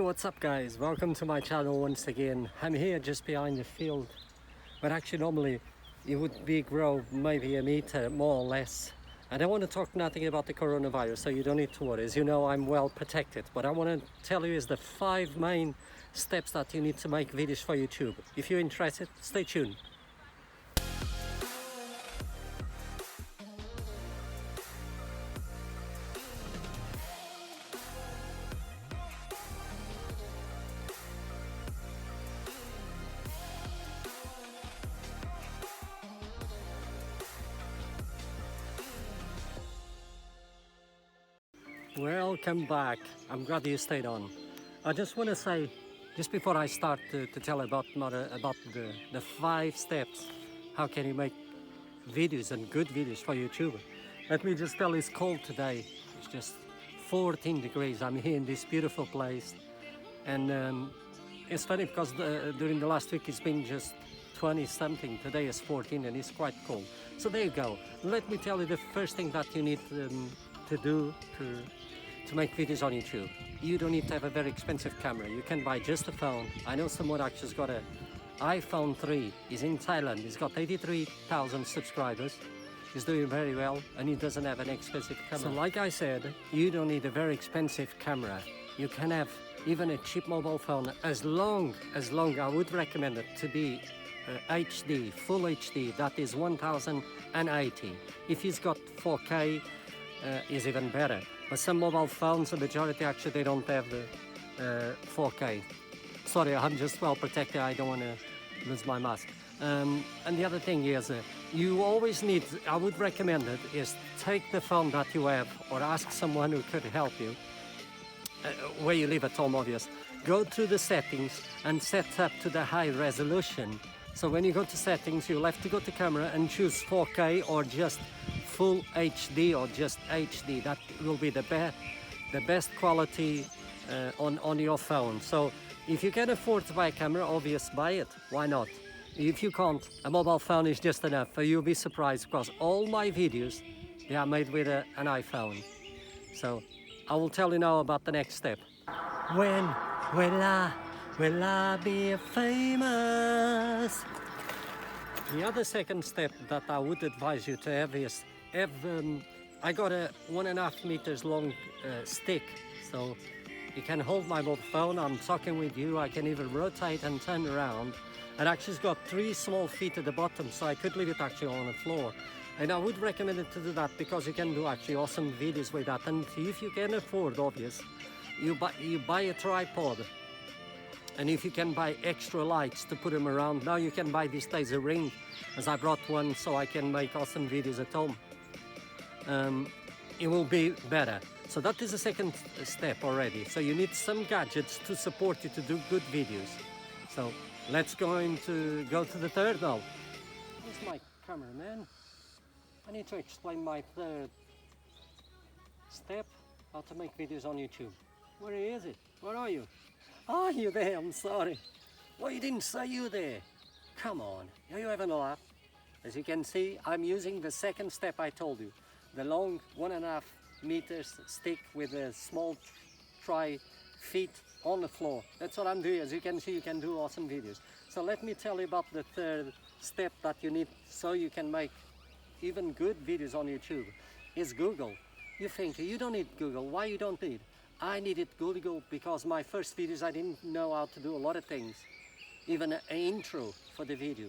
What's up guys, welcome to my channel once again. I'm here just behind the field, but actually normally it would be grow maybe a meter more or less. I don't want to talk nothing about the coronavirus, so you don't need to worry. As you know, I'm well protected, but I want to tell you is the 5 main steps that you need to make videos for YouTube. If you're interested, stay tuned. Welcome back. I'm glad you stayed on. I just want to say, just before I start to tell about the 5 steps, how can you make videos and good videos for YouTube. Let me just tell, it's cold today. It's just 14 degrees. I'm here in this beautiful place. And it's funny because during the last week it's been just 20 something. Today is 14 and it's quite cold. So there you go. Let me tell you the first thing that you need to do to make videos on YouTube. You don't need to have a very expensive camera. You can buy just a phone. I know someone actually's got an iPhone 3. He's in Thailand. He's got 83,000 subscribers. He's doing very well and he doesn't have an expensive camera. So like I said, you don't need a very expensive camera. You can have even a cheap mobile phone as long I would recommend it to be HD, full HD, that is 1080. If he's got 4K, is even better. But some mobile phones, the majority actually, they don't have the 4K. Sorry, I'm just well protected. I don't want to lose my mask. And the other thing is, you always need, I would recommend it, is take the phone that you have or ask someone who could help you, where you live at home, obvious. Go to the settings and set up to the high resolution. So when you go to settings, you'll have to go to camera and choose 4K or just full HD or just HD. That will be the best quality on your phone. So if you can afford to buy a camera, obvious, buy it. Why not? If you can't, a mobile phone is just enough. You'll be surprised because all my videos, they are made with an iPhone. So I will tell you now about the next step. When will I be famous? The other second step that I would advise you to have is I got a 1.5 meters long stick, so you can hold my mobile phone. I'm talking with you. I can even rotate and turn around. And actually, it's got 3 small feet at the bottom, so I could leave it actually on the floor. And I would recommend it to do that because you can do actually awesome videos with that. And if you can afford, obvious, you buy a tripod. And if you can buy extra lights to put them around, now you can buy these days a ring, as I brought one so I can make awesome videos at home. It will be better. So that is the second step already. So you need some gadgets to support you to do good videos. So let's go to the third now. Where's my cameraman? I need to explain my third step, how to make videos on YouTube. Where is it? Where are you? Are you there? I'm sorry. Well, you didn't say you there. Come on, are you having a laugh? As you can see, I'm using the second step I told you. The long 1.5 meters stick with a small feet on the floor. That's what I'm doing. As you can see, you can do awesome videos. So let me tell you about the third step that you need so you can make even good videos on YouTube is Google. You think you don't need Google. Why you don't need? I needed Google because my first videos I didn't know how to do a lot of things. Even an intro for the video.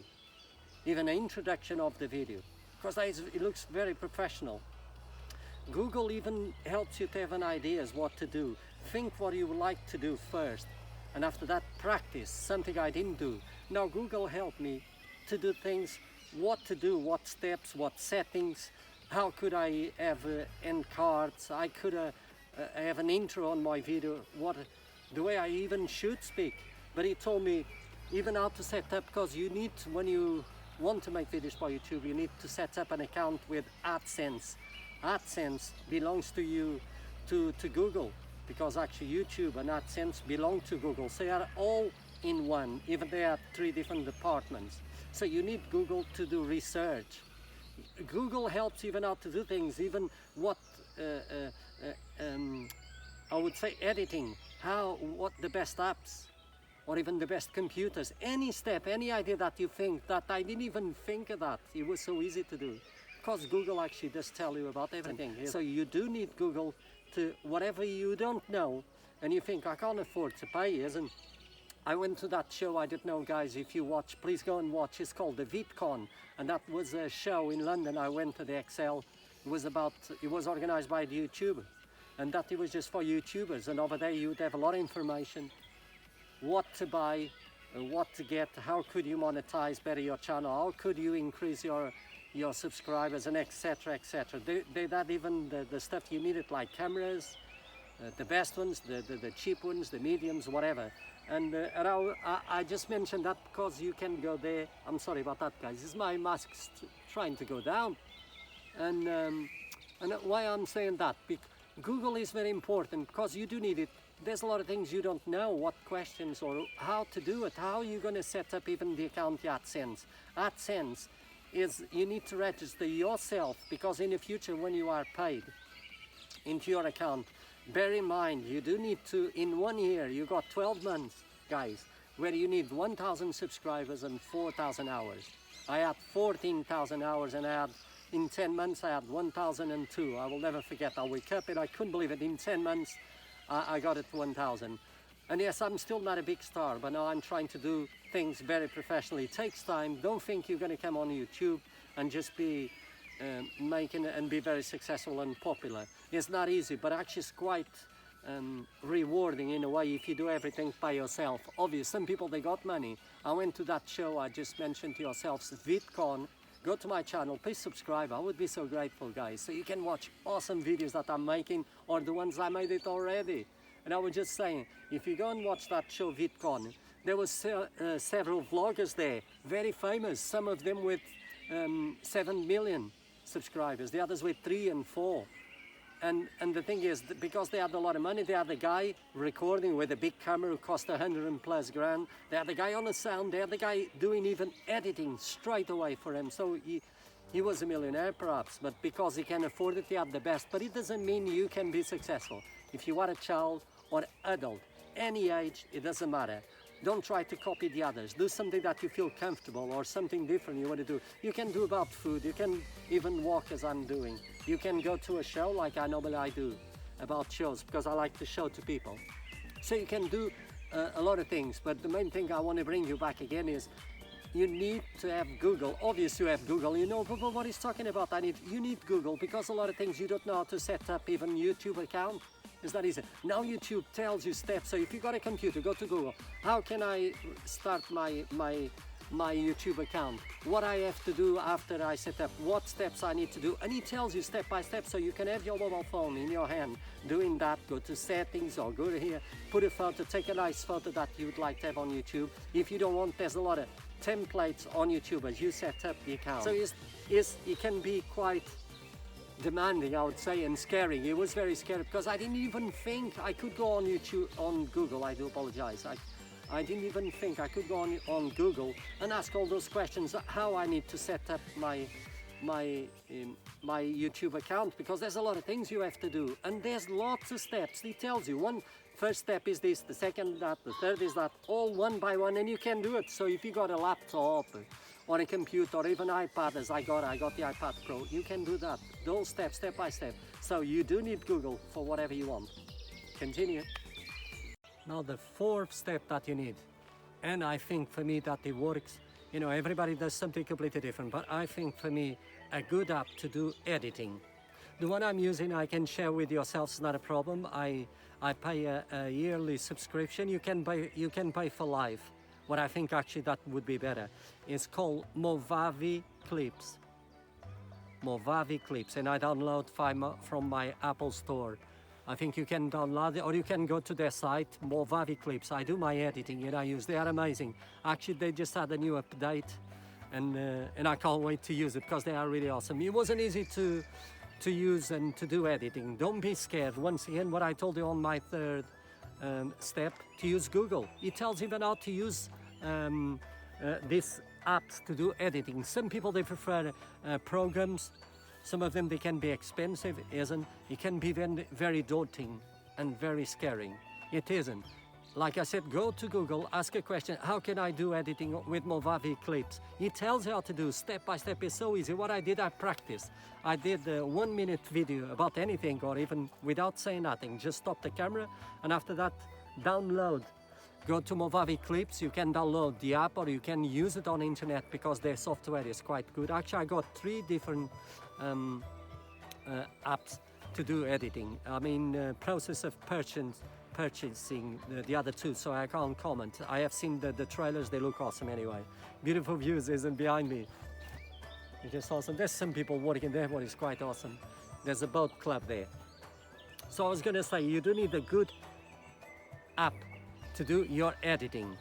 Even an introduction of the video. Because it looks very professional. Google even helps you to have an idea as what to do. Think what you would like to do first. And after that, practice, something I didn't do. Now Google helped me to do things, what to do, what steps, what settings, how could I have end cards, I could have an intro on my video, the way I even should speak. But he told me even how to set up, because you need, when you want to make videos for YouTube, you need to set up an account with AdSense. AdSense belongs to you, to Google, because actually YouTube and AdSense belong to Google. So they are all in one, even they are 3 different departments. So you need Google to do research. Google helps even how to do things, even what I would say editing. what the best apps, or even the best computers, any step, any idea that you think that I didn't even think of that, it was so easy to do. Because Google actually does tell you about everything. So you do need Google to whatever you don't know, and you think I can't afford to pay, isn't? I went to that show, I don't know guys, if you watch, please go and watch, it's called the VidCon, and that was a show in London. I went to the Excel, it was organized by the YouTuber, and that it was just for YouTubers, and over there you'd have a lot of information, what to buy, what to get, how could you monetize better your channel, how could you increase your subscribers, and etc, etc. They had even the stuff you needed, like cameras, the best ones, the cheap ones, the mediums, whatever. And I just mentioned that because you can go there. I'm sorry about that, guys. This is my mask trying to go down. And why I'm saying that, Google is very important because you do need it. There's a lot of things you don't know, what questions or how to do it. How are you going to set up even the account AdSense? AdSense is you need to register yourself, because in the future when you are paid into your account, bear in mind you do need to, in 1 year you got 12 months, guys, where you need 1,000 subscribers and 4,000 hours. I had 14,000 hours, and in 10 months I had 1,002. I will never forget. I wake up and I couldn't believe it. In 10 months I got it to 1,000. And yes, I'm still not a big star, but now I'm trying to do things very professionally. It takes time. Don't think you're going to come on YouTube and just be making and be very successful and popular. It's not easy, but actually it's quite rewarding in a way if you do everything by yourself. Obviously, some people, they got money. I went to that show I just mentioned to yourselves, VidCon. Go to my channel, please subscribe. I would be so grateful, guys. So you can watch awesome videos that I'm making, or the ones I made it already. And I was just saying, if you go and watch that show, VidCon, there was several vloggers there, very famous, some of them with 7 million subscribers, the others with 3 and 4. And the thing is, because they had a lot of money, they had the guy recording with a big camera who cost 100+ grand. They had the guy on the sound, they had the guy doing even editing straight away for him. So he was a millionaire perhaps, but because he can afford it, he had the best. But it doesn't mean you can be successful. If you are a child or adult, any age, it doesn't matter. Don't try to copy the others. Do something that you feel comfortable, or something different you want to do. You can do about food. You can even walk as I'm doing. You can go to a show like I normally do about shows, because I like to show to people. So you can do a lot of things, but the main thing I want to bring you back again is you need to have Google. Obviously you have Google, you know, but what he's talking about, you need Google, because a lot of things you don't know how to set up even YouTube account. It's not easy. Now YouTube tells you steps. So if you got a computer, go to Google. How can I start my YouTube account? What I have to do after I set up? What steps I need to do? And he tells you step by step, so you can have your mobile phone in your hand doing that. Go to settings or go to here, put a photo, take a nice photo that you would like to have on YouTube. If you don't want, there's a lot of templates on YouTube as you set up the account. So it can be quite demanding, I would say, and scary. It was very scary because I didn't even think I could go on YouTube, on Google. I do apologize. I didn't even think I could go on Google and ask all those questions, how I need to set up my YouTube account, because there's a lot of things you have to do, and there's lots of steps. He tells you first step is this, the second that, the third is that, all one by one, and you can do it. So if you got a laptop or a computer or even iPad, as I got the iPad Pro, you can do that, those steps, step by step. So you do need Google for whatever you want. Continue. Now the fourth step that you need, and I think for me that it works, you know, everybody does something completely different, but I think for me a good app to do editing. The one I'm using, I can share with yourselves, not a problem. I pay a yearly subscription. You can pay for life. What I think actually that would be better. It's called Movavi Clips. Movavi Clips, and I download from my Apple Store. I think you can download it, or you can go to their site, Movavi Clips. I do my editing and I use. They are amazing. Actually, they just had a new update, and I can't wait to use it because they are really awesome. It wasn't easy to use and to do editing. Don't be scared. Once again, what I told you on my third step, to use Google. It tells even how to use these apps to do editing. Some people, they prefer programs. Some of them, they can be expensive, isn't? It can be very daunting and very scary. It isn't. Like I said, go to Google, ask a question, how can I do editing with Movavi clips? It tells you how to do step by step. It's so easy. What I did, I practiced. I did a 1 minute video about anything, or even without saying nothing, just stop the camera, and after that, download. Go to Movavi Clips, you can download the app or you can use it on internet because their software is quite good. Actually, I got 3 different apps to do editing. I mean, process of purchasing the other 2, so I can't comment. I have seen the trailers, they look awesome anyway. Beautiful views isn't behind me. It's just awesome. There's some people working there, but it's quite awesome. There's a boat club there. So I was gonna say, you do need a good app to do your editing.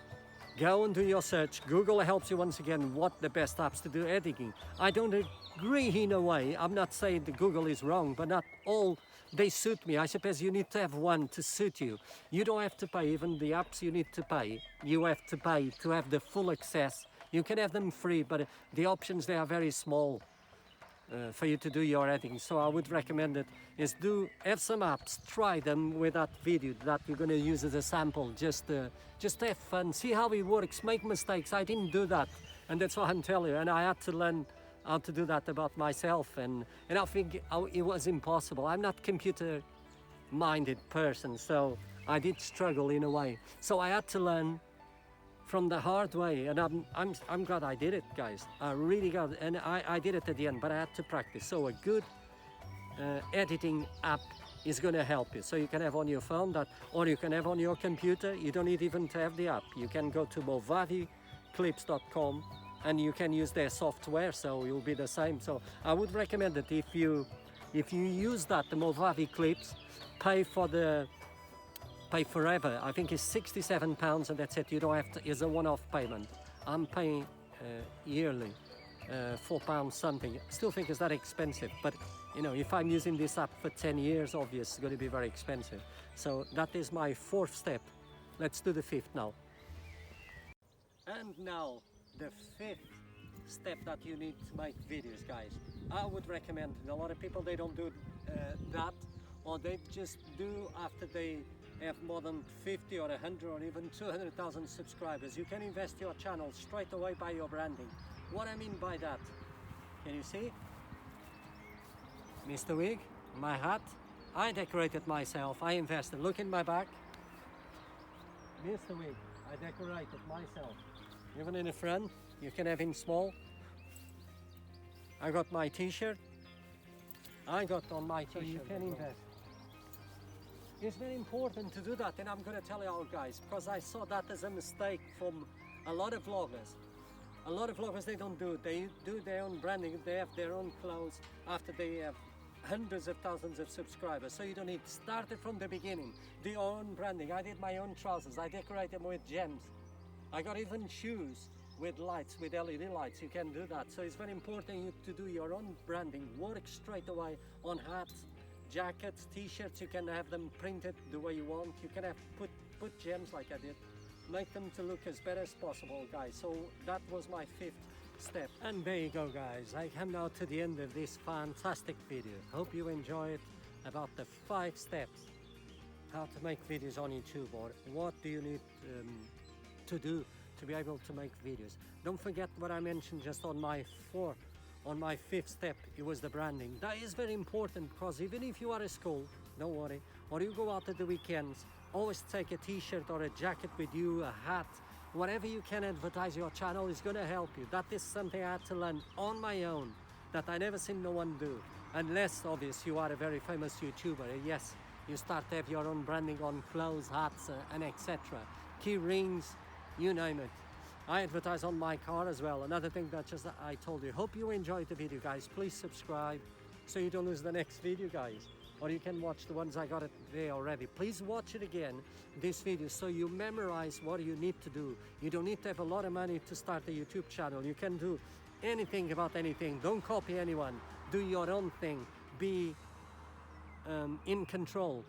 Go and do your search. Google helps you once again what the best apps to do editing. I don't agree in a way. I'm not saying that Google is wrong, but not all they suit me. I suppose you need to have one to suit you. You don't have to pay. Even the apps you need to pay, you have to pay to have the full access. You can have them free, but the options, they are very small for you to do your editing. So I would recommend it is have some apps, try them with that video that you're going to use as a sample. Just have fun, see how it works, make mistakes. I didn't do that, and that's what I'm telling you. And I had to learn how to do that about myself, and I think it was impossible. I'm not computer-minded person, so I did struggle in a way. So I had to learn from the hard way, and I'm glad I did it, guys. I really got it, and I did it at the end, but I had to practice. So a good editing app is going to help you. So you can have on your phone that, or you can have on your computer. You don't need even to have the app. You can go to movaviclips.com and you can use their software, so you'll be the same. So I would recommend that if you use that, the Movavi Clips, pay forever. I think it's £67 and that's it. You don't have to, it's a one-off payment. I'm paying yearly, £4 something. Still think it's that expensive, but you know, if I'm using this app for 10 years, obviously it's going to be very expensive. So that is my 4th step. Let's do the 5th now. And now, the 5th step that you need to make videos, guys. I would recommend, a lot of people, they don't do that, or they just do after they have more than 50 or 100 or even 200,000 subscribers. You can invest your channel straight away by your branding. What I mean by that, can you see? Mr. Wig, my hat, I decorated myself, I invested. Look in my back. Mr. Wig, I decorated myself. Even in the front, you can have him small. I got my t-shirt. I got on my t-shirt. You can invest. It's very important to do that, and I'm going to tell you all, guys, because I saw that as a mistake from a lot of vloggers. A lot of vloggers, they don't do it. They do their own branding. They have their own clothes after they have hundreds of thousands of subscribers. So you don't need to start it from the beginning. Do your own branding. I did my own trousers. I decorate them with gems. I got even shoes with lights, with LED lights. You can do that. So it's very important to do your own branding. Work straight away on hats, jackets, t-shirts. You can have them printed the way you want. You can have put gems like I did. Make them to look as better as possible, guys. So that was my 5th step. And there you go, guys. I come now to the end of this fantastic video. Hope you enjoy it, about the 5 steps how to make videos on YouTube, or what do you need to do to be able to make videos. Don't forget what I mentioned just on my 5th step. It was the branding. That is very important, because even if you are at school, don't worry, or you go out at the weekends, always take a t-shirt or a jacket with you, a hat, whatever you can advertise your channel is going to help you. That is something I had to learn on my own, that I never seen no one do. Unless, obviously, you are a very famous YouTuber. Yes, you start to have your own branding on clothes, hats, and etc. Key rings, you name it. I advertise on my car as well. Another thing that just I told you. Hope you enjoyed the video, guys. Please subscribe so you don't lose the next video, guys. Or you can watch the ones I got it there already. Please watch it again, this video, so you memorize what you need to do. You don't need to have a lot of money to start a YouTube channel. You can do anything about anything. Don't copy anyone. Do your own thing. Be in control.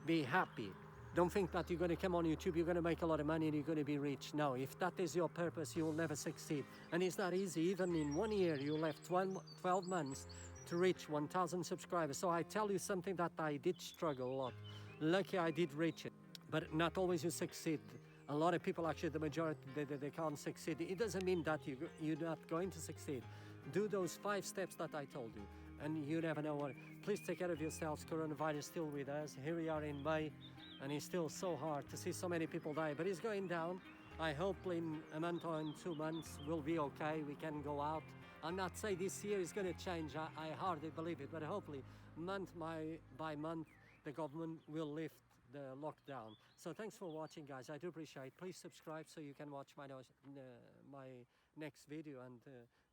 Be happy. Don't think that you're going to come on YouTube, you're going to make a lot of money and you're going to be rich. No, if that is your purpose, you will never succeed. And it's not easy. Even in 1 year, you'll have 12 months to reach 1,000 subscribers. So I tell you something that I did struggle a lot. Lucky I did reach it. but not always you succeed. A lot of people, actually the majority, they can't succeed. It doesn't mean that you're not going to succeed. Do those 5 steps that I told you, and you never know what. Please take care of yourselves. Coronavirus still with us. Here we are in May, and it's still so hard to see so many people die, but it's going down. I hope in a month or in 2 months we'll be okay, we can go out. I'm not saying this year is going to change, I hardly believe it, but hopefully month by month the government will lift the lockdown. So thanks for watching, guys. I do appreciate it. Please subscribe so you can watch my next video, and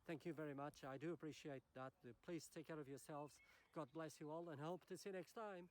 thank you very much. I do appreciate that. Please take care of yourselves. God bless you all, and hope to see you next time.